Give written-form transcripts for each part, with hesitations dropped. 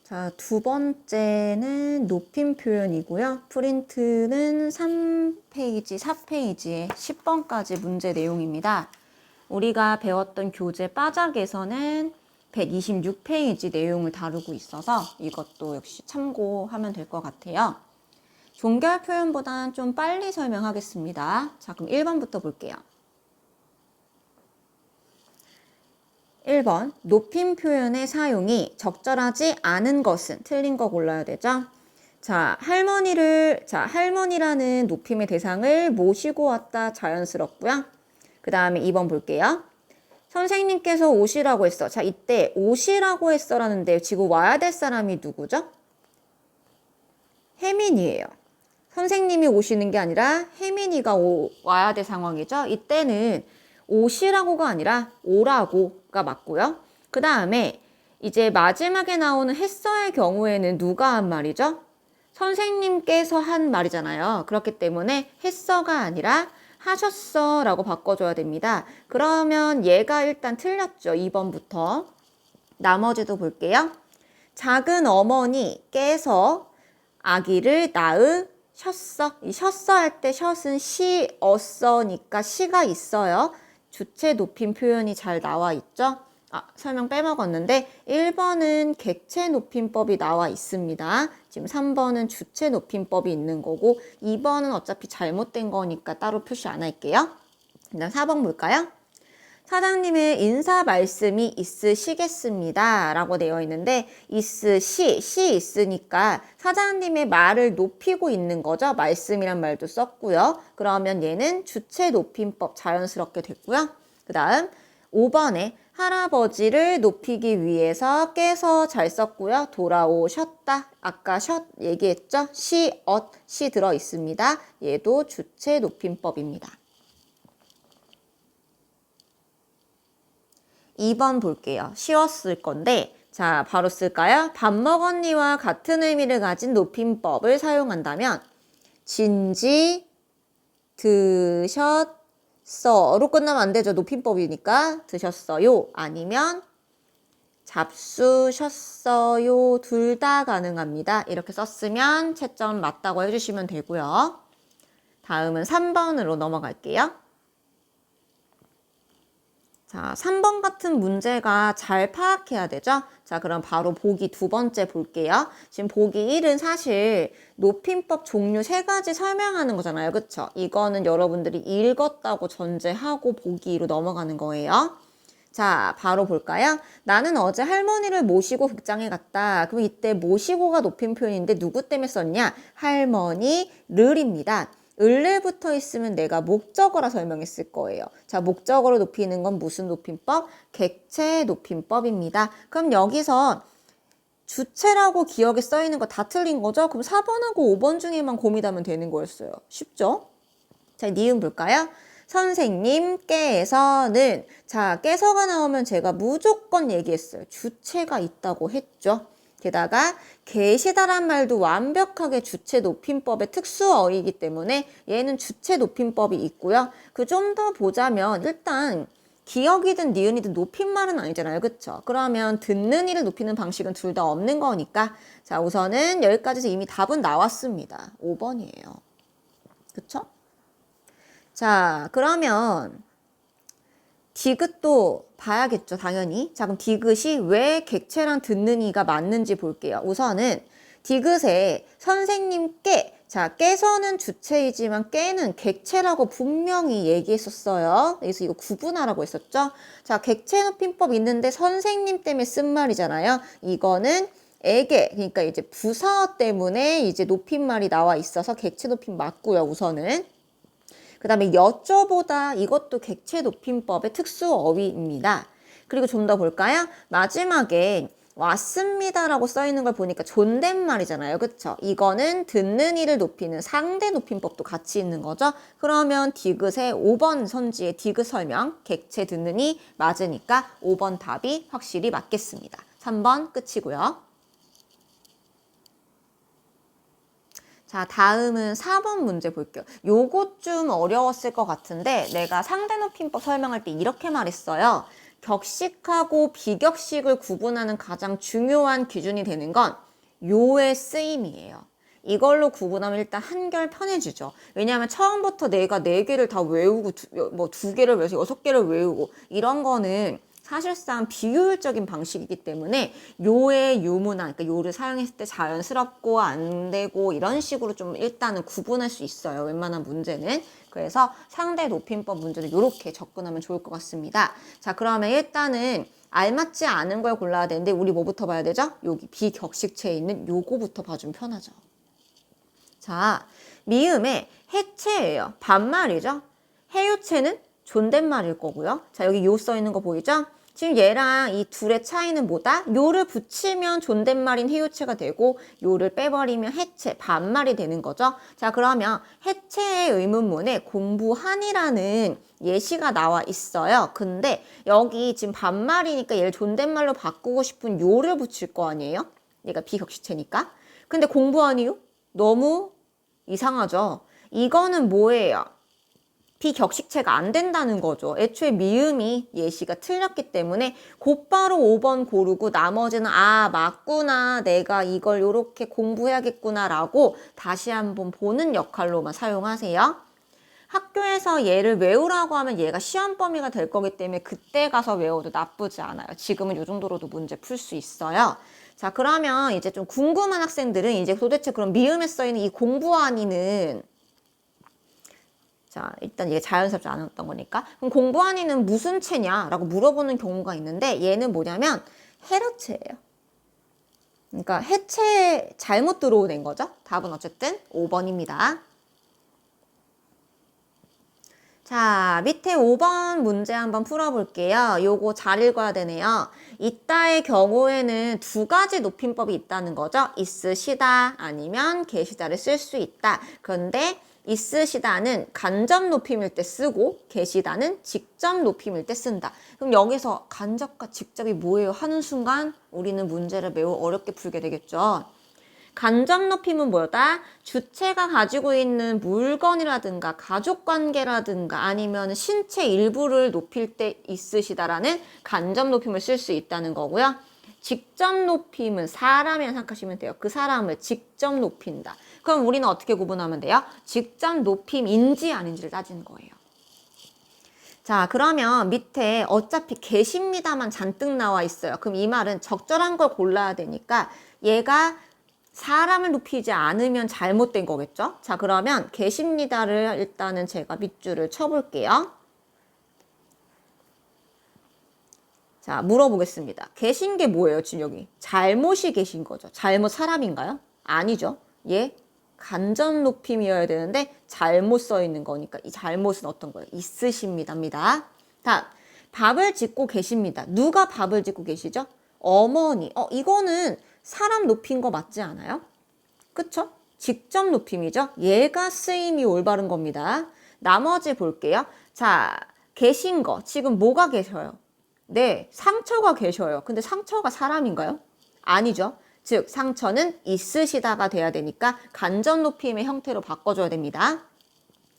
자, 두 번째는 높임 표현이고요. 프린트는 3페이지, 4페이지에 10번까지 문제 내용입니다. 우리가 배웠던 교재 빠작에서는 126페이지 내용을 다루고 있어서 이것도 역시 참고하면 될 것 같아요. 종결 표현보다는 좀 빨리 설명하겠습니다. 자, 그럼 1번부터 볼게요. 1번, 높임 표현의 사용이 적절하지 않은 것은 틀린 거 골라야 되죠. 자, 할머니라는 높임의 대상을 모시고 왔다 자연스럽고요. 그 다음에 2번 볼게요. 선생님께서 오시라고 했어. 자, 이때 오시라고 했어라는데 지금 와야 될 사람이 누구죠? 혜민이에요. 선생님이 오시는 게 아니라 혜민이가 와야 될 상황이죠. 이때는 오시라고가 아니라 오라고가 맞고요. 그 다음에 이제 마지막에 나오는 했어의 경우에는 누가 한 말이죠? 선생님께서 한 말이잖아요. 그렇기 때문에 했어가 아니라 하셨어 라고 바꿔줘야 됩니다. 그러면 얘가 일단 틀렸죠. 2번부터. 나머지도 볼게요. 작은 어머니께서 아기를 낳으셨어. 이 셨어 할 때 셨은 시었어니까 시가 있어요. 주체 높임 표현이 잘 나와 있죠? 설명 빼먹었는데 1번은 객체 높임법이 나와 있습니다. 지금 3번은 주체 높임법이 있는 거고 2번은 어차피 잘못된 거니까 따로 표시 안 할게요. 일단 4번 볼까요? 사장님의 인사 말씀이 있으시겠습니다. 라고 되어 있는데 시 있으니까 사장님의 말을 높이고 있는 거죠. 말씀이란 말도 썼고요. 그러면 얘는 주체 높임법 자연스럽게 됐고요. 그 다음 5번에 할아버지를 높이기 위해서 깨서 잘 썼고요. 돌아오셨다. 아까 얘기했죠. 시 들어 있습니다. 얘도 주체 높임법입니다. 2번 볼게요. 쉬웠을 건데 자 바로 쓸까요? 밥 먹었니와 같은 의미를 가진 높임법을 사용한다면 진지 드셨어로 끝나면 안 되죠. 높임법이니까 드셨어요. 아니면 잡수셨어요. 둘 다 가능합니다. 이렇게 썼으면 채점 맞다고 해주시면 되고요. 다음은 3번으로 넘어갈게요. 자, 3번 같은 문제가 잘 파악해야 되죠? 자, 그럼 바로 보기 두 번째 볼게요. 지금 보기 1은 사실 높임법 종류 3가지 설명하는 거잖아요. 그쵸? 이거는 여러분들이 읽었다고 전제하고 보기 2로 넘어가는 거예요. 자, 바로 볼까요? 나는 어제 할머니를 모시고 극장에 갔다. 그럼 이때 모시고가 높임 표현인데 누구 때문에 썼냐? 할머니를입니다. 을을 붙어 있으면 내가 목적어라 설명했을 거예요. 자, 목적어로 높이는 건 무슨 높임법? 객체 높임법입니다. 그럼 여기서 주체라고 기억에 써 있는 거 다 틀린 거죠? 그럼 4번하고 5번 중에만 고민하면 되는 거였어요. 쉽죠? 자, 니은 볼까요? 선생님께서는 자, 깨서가 나오면 제가 무조건 얘기했어요. 주체가 있다고 했죠. 게다가 계시다란 말도 완벽하게 주체 높임법의 특수어이기 때문에 얘는 주체 높임법이 있고요. 그 좀 더 보자면 일단 기억이든 니은이든 높임말은 아니잖아요. 그쵸? 그러면 듣는 이를 높이는 방식은 둘 다 없는 거니까 자 우선은 여기까지서 이미 답은 나왔습니다. 5번이에요. 그쵸? 자 그러면 디귿도 봐야겠죠, 당연히. 자, 그럼 디귿이 왜 객체랑 듣는 이가 맞는지 볼게요. 우선은 디귿에 선생님께, 자, 깨서는 주체이지만 깨는 객체라고 분명히 얘기했었어요. 그래서 이거 구분하라고 했었죠. 자, 객체 높임법 있는데 선생님 때문에 쓴 말이잖아요. 이거는 에게, 그러니까 이제 부사 때문에 이제 높임말이 나와 있어서 객체 높임 맞고요, 우선은. 그 다음에 여쭤보다 이것도 객체 높임법의 특수 어휘입니다. 그리고 좀 더 볼까요? 마지막에 왔습니다라고 써 있는 걸 보니까 존댓말이잖아요. 그쵸? 이거는 듣는 이를 높이는 상대 높임법도 같이 있는 거죠. 그러면 디귿의 5번 선지의 디귿 설명, 객체 듣는 이 맞으니까 5번 답이 확실히 맞겠습니다. 3번 끝이고요. 자, 다음은 4번 문제 볼게요. 요것 좀 어려웠을 것 같은데 내가 상대 높임법 설명할 때 이렇게 말했어요. 격식하고 비격식을 구분하는 가장 중요한 기준이 되는 건 요의 쓰임이에요. 이걸로 구분하면 일단 한결 편해지죠. 왜냐하면 처음부터 내가 4개를 다 외우고 뭐 2개를 외워서 6개를 외우고 이런 거는 사실상 비효율적인 방식이기 때문에 요의 유문화, 그러니까 요를 사용했을 때 자연스럽고 안 되고 이런 식으로 좀 일단은 구분할 수 있어요. 웬만한 문제는. 그래서 상대 높임법 문제도 이렇게 접근하면 좋을 것 같습니다. 자, 그러면 일단은 알맞지 않은 걸 골라야 되는데 우리 뭐부터 봐야 되죠? 여기 비격식체에 있는 요거부터 봐주면 편하죠. 자, 미음의 해체예요. 반말이죠. 해요체는 존댓말일 거고요. 자, 여기 요 써 있는 거 보이죠? 지금 얘랑 이 둘의 차이는 뭐다? 요를 붙이면 존댓말인 해요체가 되고 요를 빼버리면 해체, 반말이 되는 거죠. 자, 그러면 해체의 의문문에 공부하니라는 예시가 나와 있어요. 근데 여기 지금 반말이니까 얘를 존댓말로 바꾸고 싶은 요를 붙일 거 아니에요? 얘가 비격식체니까. 근데 공부하니요? 너무 이상하죠? 이거는 뭐예요? 비격식체가 안 된다는 거죠. 애초에 미음이 예시가 틀렸기 때문에 곧바로 5번 고르고 나머지는 아 맞구나 내가 이걸 이렇게 공부해야겠구나 라고 다시 한번 보는 역할로만 사용하세요. 학교에서 얘를 외우라고 하면 얘가 시험 범위가 될 거기 때문에 그때 가서 외워도 나쁘지 않아요. 지금은 이 정도로도 문제 풀 수 있어요. 자, 그러면 이제 좀 궁금한 학생들은 이제 도대체 그럼 미음에 써있는 이 공부하니는 자, 일단 이게 자연스럽지 않았던 거니까. 그럼 공부하니는 무슨 체냐라고 물어보는 경우가 있는데 얘는 뭐냐면 해라체예요. 그러니까 해체 잘못 들어오는 거죠. 답은 어쨌든 5번입니다. 자, 밑에 5번 문제 한번 풀어볼게요. 요거 잘 읽어야 되네요. 이따의 경우에는 2가지 높임법이 있다는 거죠. 있으시다 아니면 계시다를 쓸 수 있다. 그런데 있으시다는 간접 높임일 때 쓰고 계시다는 직접 높임일 때 쓴다. 그럼 여기서 간접과 직접이 뭐예요? 하는 순간 우리는 문제를 매우 어렵게 풀게 되겠죠. 간접 높임은 뭐다? 주체가 가지고 있는 물건이라든가 가족관계라든가 아니면 신체 일부를 높일 때 있으시다라는 간접 높임을 쓸 수 있다는 거고요. 직접 높임은 사람이라 생각하시면 돼요. 그 사람을 직접 높인다. 그럼 우리는 어떻게 구분하면 돼요? 직접 높임인지 아닌지를 따지는 거예요. 자, 그러면 밑에 어차피 계십니다만 잔뜩 나와 있어요. 그럼 이 말은 적절한 걸 골라야 되니까 얘가 사람을 높이지 않으면 잘못된 거겠죠? 자, 그러면 계십니다를 일단은 제가 밑줄을 쳐볼게요. 자, 물어보겠습니다. 계신 게 뭐예요, 지금 여기? 잘못이 계신 거죠. 잘못 사람인가요? 아니죠. 예, 간접 높임이어야 되는데 잘못 써 있는 거니까 이 잘못은 어떤 거예요? 있으십니다입니다. 자, 밥을 짓고 계십니다. 누가 밥을 짓고 계시죠? 어머니. 이거는 사람 높인 거 맞지 않아요? 그쵸? 직접 높임이죠? 얘가 쓰임이 올바른 겁니다. 나머지 볼게요. 자, 계신 거. 지금 뭐가 계셔요? 네, 상처가 계셔요. 근데 상처가 사람인가요? 아니죠. 즉, 상처는 있으시다가 돼야 되니까 간접 높임의 형태로 바꿔줘야 됩니다.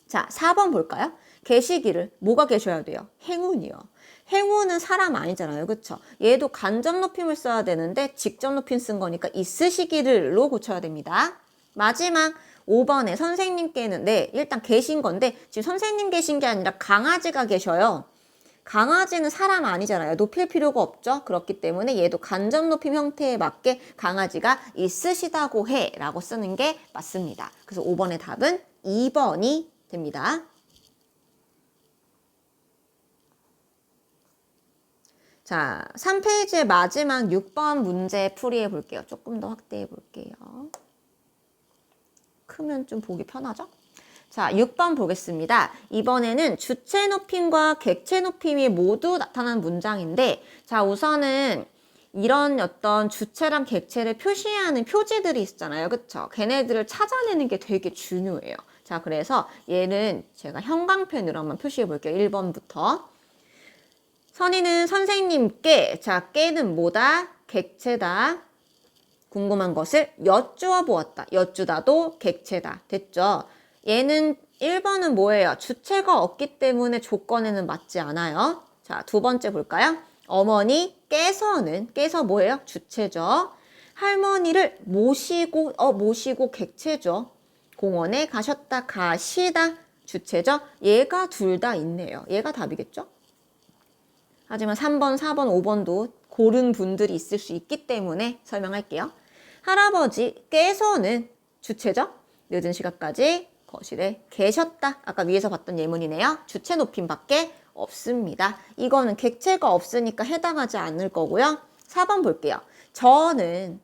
자, 4번 볼까요? 계시기를 뭐가 계셔야 돼요? 행운이요. 행운은 사람 아니잖아요. 그쵸? 얘도 간접 높임을 써야 되는데 직접 높임 쓴 거니까 있으시기를로 고쳐야 됩니다. 마지막 5번에 선생님께는 네, 일단 계신 건데 지금 선생님 계신 게 아니라 강아지가 계셔요. 강아지는 사람 아니잖아요. 높일 필요가 없죠. 그렇기 때문에 얘도 간접 높임 형태에 맞게 강아지가 있으시다고 해 라고 쓰는 게 맞습니다. 그래서 5번의 답은 2번이 됩니다. 자, 3페이지의 마지막 6번 문제 풀이해 볼게요. 조금 더 확대해 볼게요. 크면 좀 보기 편하죠? 자, 6번 보겠습니다. 이번에는 주체 높임과 객체 높임이 모두 나타난 문장인데, 자, 우선은 이런 어떤 주체랑 객체를 표시하는 표지들이 있잖아요. 그쵸? 걔네들을 찾아내는 게 되게 중요해요. 자, 그래서 얘는 제가 형광펜으로 한번 표시해 볼게요. 1번부터. 선희는 선생님께, 자, 깨는 뭐다? 객체다. 궁금한 것을 여쭈어 보았다. 여쭈다도 객체다. 됐죠? 얘는 1번은 뭐예요? 주체가 없기 때문에 조건에는 맞지 않아요. 자, 두 번째 볼까요? 어머니께서는, 께서 뭐예요? 주체죠. 할머니를 모시고 객체죠. 공원에 가셨다, 가시다, 주체죠. 얘가 둘 다 있네요. 얘가 답이겠죠? 하지만 3번, 4번, 5번도 고른 분들이 있을 수 있기 때문에 설명할게요. 할아버지께서는 주체죠. 늦은 시간까지 거실에 계셨다. 아까 위에서 봤던 예문이네요. 주체 높임밖에 없습니다. 이거는 객체가 없으니까 해당하지 않을 거고요. 4번 볼게요. 저는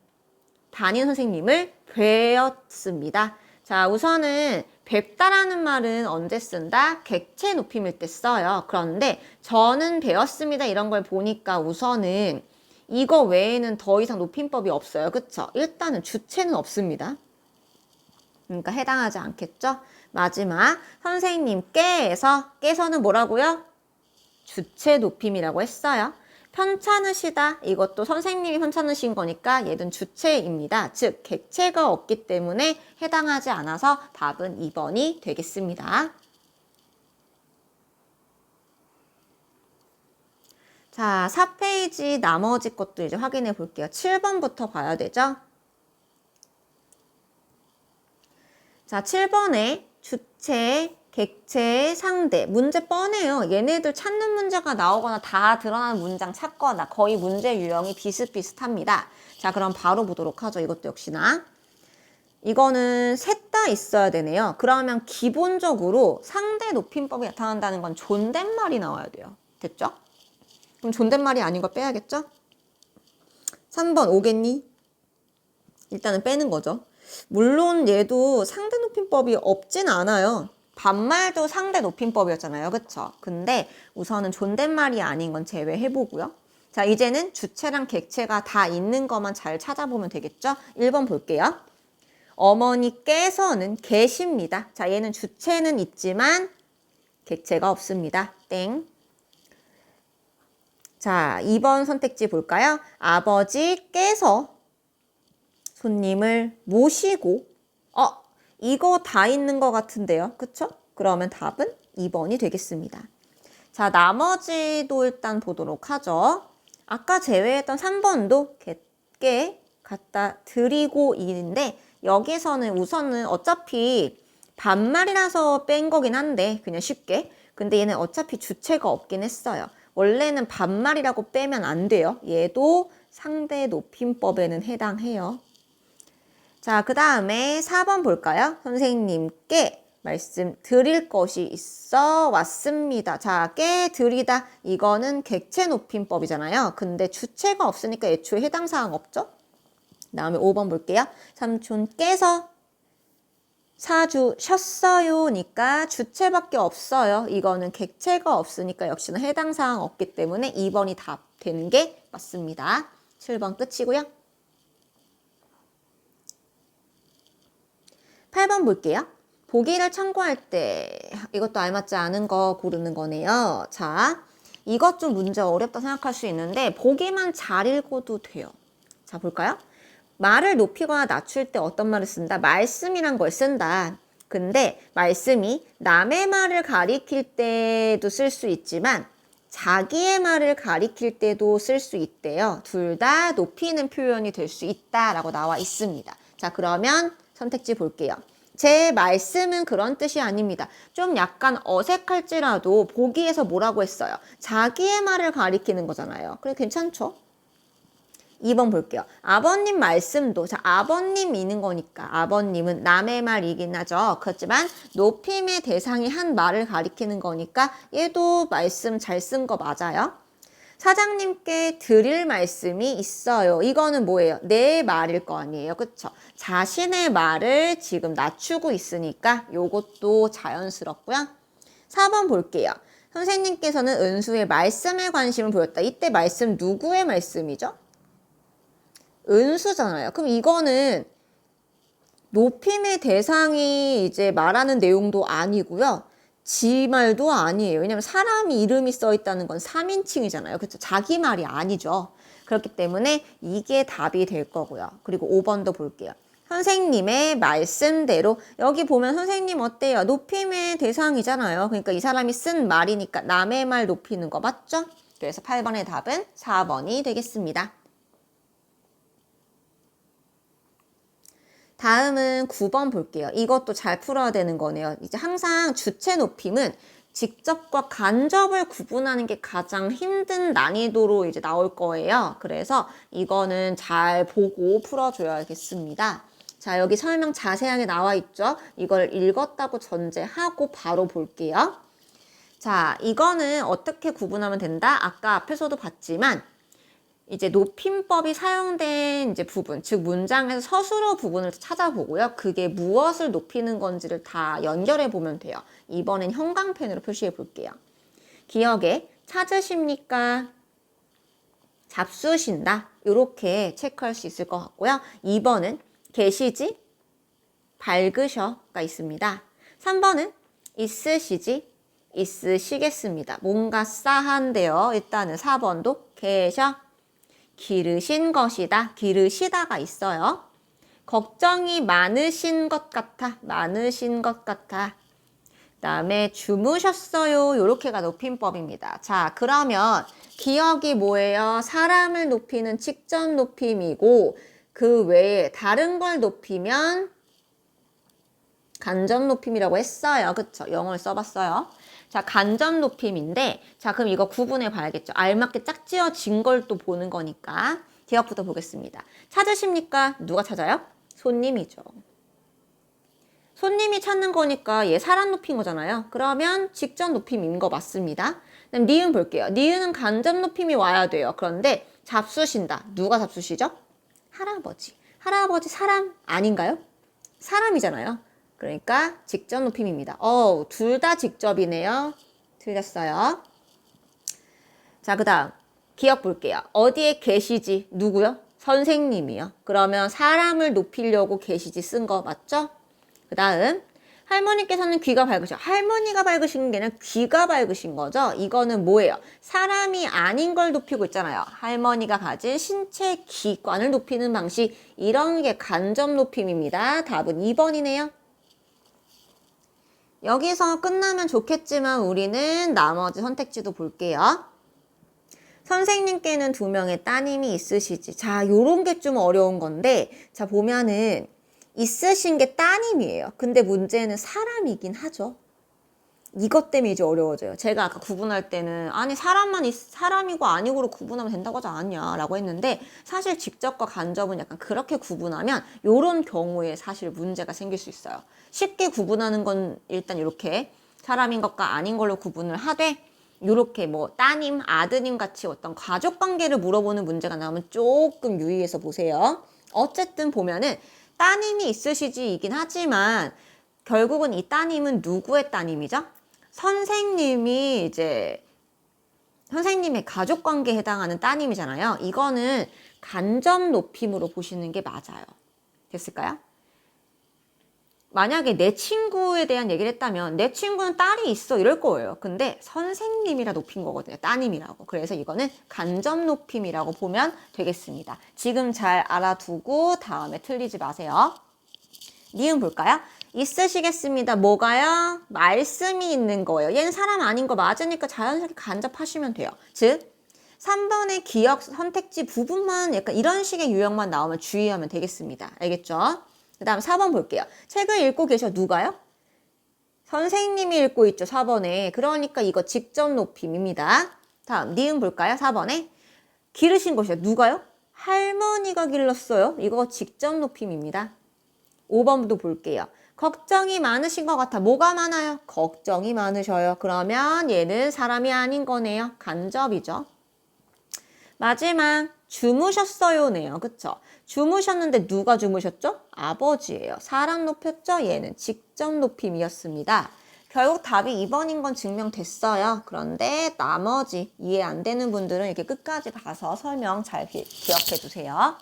담임 선생님을 뵈었습니다. 자, 우선은 뵙다라는 말은 언제 쓴다? 객체 높임일 때 써요. 그런데 저는 배웠습니다 이런 걸 보니까 우선은 이거 외에는 더 이상 높임법이 없어요. 그쵸? 일단은 주체는 없습니다. 그러니까 해당하지 않겠죠? 마지막 선생님께서는 뭐라고요? 주체 높임이라고 했어요. 편찮으시다. 이것도 선생님이 편찮으신 거니까 얘는 주체입니다. 즉 객체가 없기 때문에 해당하지 않아서 답은 2번이 되겠습니다. 자, 4페이지 나머지 것도 이제 확인해 볼게요. 7번부터 봐야 되죠? 자, 7번에 주체, 객체, 상대. 문제 뻔해요. 얘네들 찾는 문제가 나오거나 다 드러나는 문장 찾거나 거의 문제 유형이 비슷비슷합니다. 자, 그럼 바로 보도록 하죠. 이것도 역시나. 이거는 셋 다 있어야 되네요. 그러면 기본적으로 상대 높임법이 나타난다는 건 존댓말이 나와야 돼요. 됐죠? 그럼 존댓말이 아닌 거 빼야겠죠? 3번 오겠니? 일단은 빼는 거죠. 물론 얘도 상대 높임법이 없진 않아요. 반말도 상대 높임법이었잖아요. 그쵸? 근데 우선은 존댓말이 아닌 건 제외해보고요. 자, 이제는 주체랑 객체가 다 있는 것만 잘 찾아보면 되겠죠? 1번 볼게요. 어머니께서는 계십니다. 자, 얘는 주체는 있지만 객체가 없습니다. 땡. 자, 2번 선택지 볼까요? 아버지께서 손님을 모시고 이거 다 있는 것 같은데요. 그쵸? 그러면 답은 2번이 되겠습니다. 자, 나머지도 일단 보도록 하죠. 아까 제외했던 3번도 객께 갖다 드리고 있는데 여기서는 우선은 어차피 반말이라서 뺀 거긴 한데 그냥 쉽게. 근데 얘는 어차피 주체가 없긴 했어요. 원래는 반말이라고 빼면 안 돼요. 얘도 상대 높임법에는 해당해요. 자, 그 다음에 4번 볼까요? 선생님께 말씀 드릴 것이 있어 왔습니다. 자, 께 드리다. 이거는 객체 높임법이잖아요. 근데 주체가 없으니까 애초에 해당 사항 없죠? 그 다음에 5번 볼게요. 삼촌께서 사주셨어요니까 주체밖에 없어요. 이거는 객체가 없으니까 역시나 해당 사항 없기 때문에 2번이 답 되는 게 맞습니다. 7번 끝이고요. 8번 볼게요. 보기를 참고할 때 이것도 알맞지 않은 거 고르는 거네요. 자, 이것 좀 문제 어렵다 생각할 수 있는데 보기만 잘 읽어도 돼요. 자, 볼까요? 말을 높이거나 낮출 때 어떤 말을 쓴다? 말씀이란 걸 쓴다. 근데 말씀이 남의 말을 가리킬 때도 쓸 수 있지만 자기의 말을 가리킬 때도 쓸 수 있대요. 둘 다 높이는 표현이 될 수 있다라고 나와 있습니다. 자, 그러면 선택지 볼게요. 제 말씀은 그런 뜻이 아닙니다. 좀 약간 어색할지라도 보기에서 뭐라고 했어요? 자기의 말을 가리키는 거잖아요. 그래 괜찮죠? 2번 볼게요. 아버님 말씀도, 자, 아버님이는 거니까 아버님은 남의 말이긴 하죠. 그렇지만 높임의 대상이 한 말을 가리키는 거니까 얘도 말씀 잘 쓴 거 맞아요. 사장님께 드릴 말씀이 있어요. 이거는 뭐예요? 내 말일 거 아니에요. 그쵸? 자신의 말을 지금 낮추고 있으니까 요것도 자연스럽고요. 4번 볼게요. 선생님께서는 은수의 말씀에 관심을 보였다. 이때 말씀 누구의 말씀이죠? 은수잖아요. 그럼 이거는 높임의 대상이 이제 말하는 내용도 아니고요. 지 말도 아니에요. 왜냐면 사람이 이름이 써 있다는 건 3인칭이잖아요. 그렇죠? 자기 말이 아니죠. 그렇기 때문에 이게 답이 될 거고요. 그리고 5번도 볼게요. 선생님의 말씀대로 여기 보면 선생님 어때요? 높임의 대상이잖아요. 그러니까 이 사람이 쓴 말이니까 남의 말 높이는 거 맞죠? 그래서 8번의 답은 4번이 되겠습니다. 다음은 9번 볼게요. 이것도 잘 풀어야 되는 거네요. 이제 항상 주체 높임은 직접과 간접을 구분하는 게 가장 힘든 난이도로 이제 나올 거예요. 그래서 이거는 잘 보고 풀어줘야겠습니다. 자, 여기 설명 자세하게 나와 있죠? 이걸 읽었다고 전제하고 바로 볼게요. 자, 이거는 어떻게 구분하면 된다? 아까 앞에서도 봤지만 이제 높임법이 사용된 이제 부분, 즉 문장에서 서술어 부분을 찾아보고요. 그게 무엇을 높이는 건지를 다 연결해 보면 돼요. 이번엔 형광펜으로 표시해 볼게요. 기억에 찾으십니까? 잡수신다. 이렇게 체크할 수 있을 것 같고요. 2번은 계시지? 밝으셔가 있습니다. 3번은 있으시지? 있으시겠습니다. 뭔가 싸한데요. 일단은 4번도 계셔. 기르신 것이다. 기르시다가 있어요. 걱정이 많으신 것 같아. 많으신 것 같아. 그 다음에 주무셨어요. 요렇게가 높임법입니다. 자, 그러면 기억이 뭐예요? 사람을 높이는 직접 높임이고 그 외에 다른 걸 높이면 간접 높임이라고 했어요. 그쵸? 영어를 써봤어요. 자, 간접 높임인데, 자, 그럼 이거 구분해 봐야겠죠. 알맞게 짝지어진 걸 또 보는 거니까. 기억부터 보겠습니다. 찾으십니까? 누가 찾아요? 손님이죠. 손님이 찾는 거니까 얘 사람 높인 거잖아요. 그러면 직접 높임인 거 맞습니다. 그럼 니은 볼게요. 니은은 간접 높임이 와야 돼요. 그런데 잡수신다. 누가 잡수시죠? 할아버지. 할아버지 사람 아닌가요? 사람이잖아요. 그러니까 직접 높임입니다. 둘 다 직접이네요. 틀렸어요. 자, 그 다음 기억 볼게요. 어디에 계시지? 누구요? 선생님이요. 그러면 사람을 높이려고 계시지 쓴 거 맞죠? 그 다음 할머니께서는 귀가 밝으셔. 할머니가 밝으신 게 아니라 귀가 밝으신 거죠. 이거는 뭐예요? 사람이 아닌 걸 높이고 있잖아요. 할머니가 가진 신체 기관을 높이는 방식. 이런 게 간접 높임입니다. 답은 2번이네요. 여기서 끝나면 좋겠지만 우리는 나머지 선택지도 볼게요. 선생님께는 2명의 따님이 있으시지. 자, 요런 게 좀 어려운 건데, 자, 보면은 있으신 게 따님이에요. 근데 문제는 사람이긴 하죠. 이것 때문에 이제 어려워져요. 제가 아까 구분할 때는 아니 사람이고 아니고로 구분하면 된다고 하지 않았냐라고 했는데 사실 직접과 간접은 약간 그렇게 구분하면 요런 경우에 사실 문제가 생길 수 있어요. 쉽게 구분하는 건 일단 이렇게 사람인 것과 아닌 걸로 구분을 하되 요렇게 뭐 따님, 아드님 같이 어떤 가족 관계를 물어보는 문제가 나오면 조금 유의해서 보세요. 어쨌든 보면은 따님이 있으시지이긴 하지만 결국은 이 따님은 누구의 따님이죠? 선생님이 이제 선생님의 가족관계에 해당하는 따님이잖아요. 이거는 간접 높임으로 보시는 게 맞아요. 됐을까요? 만약에 내 친구에 대한 얘기를 했다면 내 친구는 딸이 있어 이럴 거예요. 근데 선생님이라 높인 거거든요. 따님이라고. 그래서 이거는 간접 높임이라고 보면 되겠습니다. 지금 잘 알아두고 다음에 틀리지 마세요. 니은 볼까요? 있으시겠습니다. 뭐가요? 말씀이 있는 거예요. 얘는 사람 아닌 거 맞으니까 자연스럽게 간접하시면 돼요. 즉 3번의 기억 선택지 부분만 약간 이런 식의 유형만 나오면 주의하면 되겠습니다. 알겠죠? 그 다음 4번 볼게요. 책을 읽고 계셔. 누가요? 선생님이 읽고 있죠. 4번에. 그러니까 이거 직접 높임입니다. 다음 니은 볼까요? 4번에. 기르신 것이요. 누가요? 할머니가 길렀어요. 이거 직접 높임입니다. 5번도 볼게요. 걱정이 많으신 것 같아. 뭐가 많아요? 걱정이 많으셔요. 그러면 얘는 사람이 아닌 거네요. 간접이죠. 마지막 주무셨어요네요. 그쵸? 주무셨는데 누가 주무셨죠? 아버지예요. 사람 높였죠? 얘는 직접 높임이었습니다. 결국 답이 2번인 건 증명됐어요. 그런데 나머지 이해 안 되는 분들은 이렇게 끝까지 봐서 설명 잘 기억해 두세요.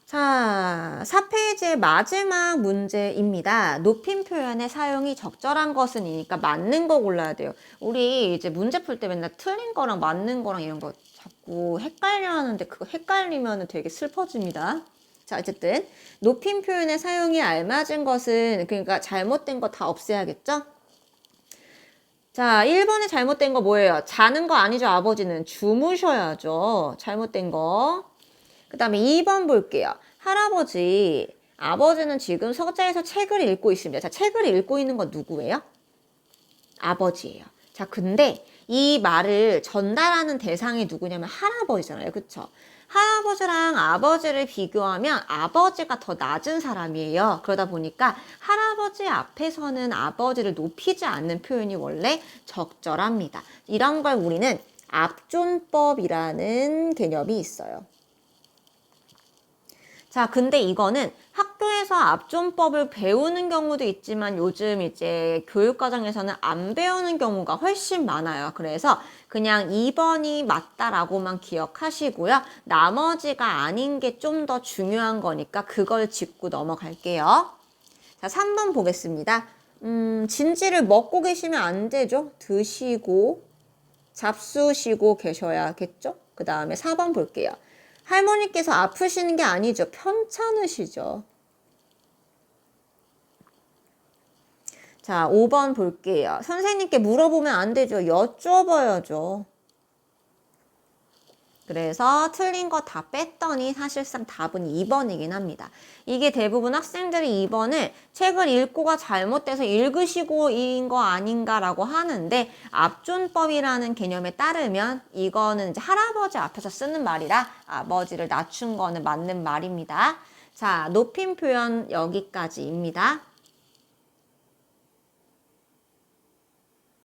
자, 4페이지의 마지막 문제입니다. 높임 표현의 사용이 적절한 것은이니까 맞는 거 골라야 돼요. 우리 이제 문제 풀 때 맨날 틀린 거랑 맞는 거랑 이런 거 자꾸 헷갈려 하는데 그거 헷갈리면 되게 슬퍼집니다. 자, 어쨌든 높임 표현의 사용이 알맞은 것은 그러니까 잘못된 거 다 없애야겠죠? 자, 1번에 잘못된 거 뭐예요? 자는 거 아니죠, 아버지는. 주무셔야죠. 잘못된 거. 그 다음에 2번 볼게요. 할아버지, 아버지는 지금 서재에서 책을 읽고 있습니다. 자, 책을 읽고 있는 건 누구예요? 아버지예요. 자, 근데 이 말을 전달하는 대상이 누구냐면 할아버지잖아요. 그쵸? 할아버지랑 아버지를 비교하면 아버지가 더 낮은 사람이에요. 그러다 보니까 할아버지 앞에서는 아버지를 높이지 않는 표현이 원래 적절합니다. 이런 걸 우리는 압존법이라는 개념이 있어요. 자, 근데 이거는 학교에서 압존법을 배우는 경우도 있지만 요즘 이제 교육과정에서는 안 배우는 경우가 훨씬 많아요. 그래서 그냥 2번이 맞다라고만 기억하시고요. 나머지가 아닌 게 좀 더 중요한 거니까 그걸 짚고 넘어갈게요. 자, 3번 보겠습니다. 진지를 먹고 계시면 안 되죠. 드시고 잡수시고 계셔야겠죠. 그 다음에 4번 볼게요. 할머니께서 아프시는 게 아니죠. 편찮으시죠. 자, 5번 볼게요. 선생님께 물어보면 안 되죠. 여쭤봐야죠. 그래서 틀린 거 다 뺐더니 사실상 답은 2번이긴 합니다. 이게 대부분 학생들이 2번을 책을 읽고가 잘못돼서 읽으시고인 거 아닌가라고 하는데 압존법이라는 개념에 따르면 이거는 이제 할아버지 앞에서 쓰는 말이라 아버지를 낮춘 거는 맞는 말입니다. 자, 높임 표현 여기까지입니다.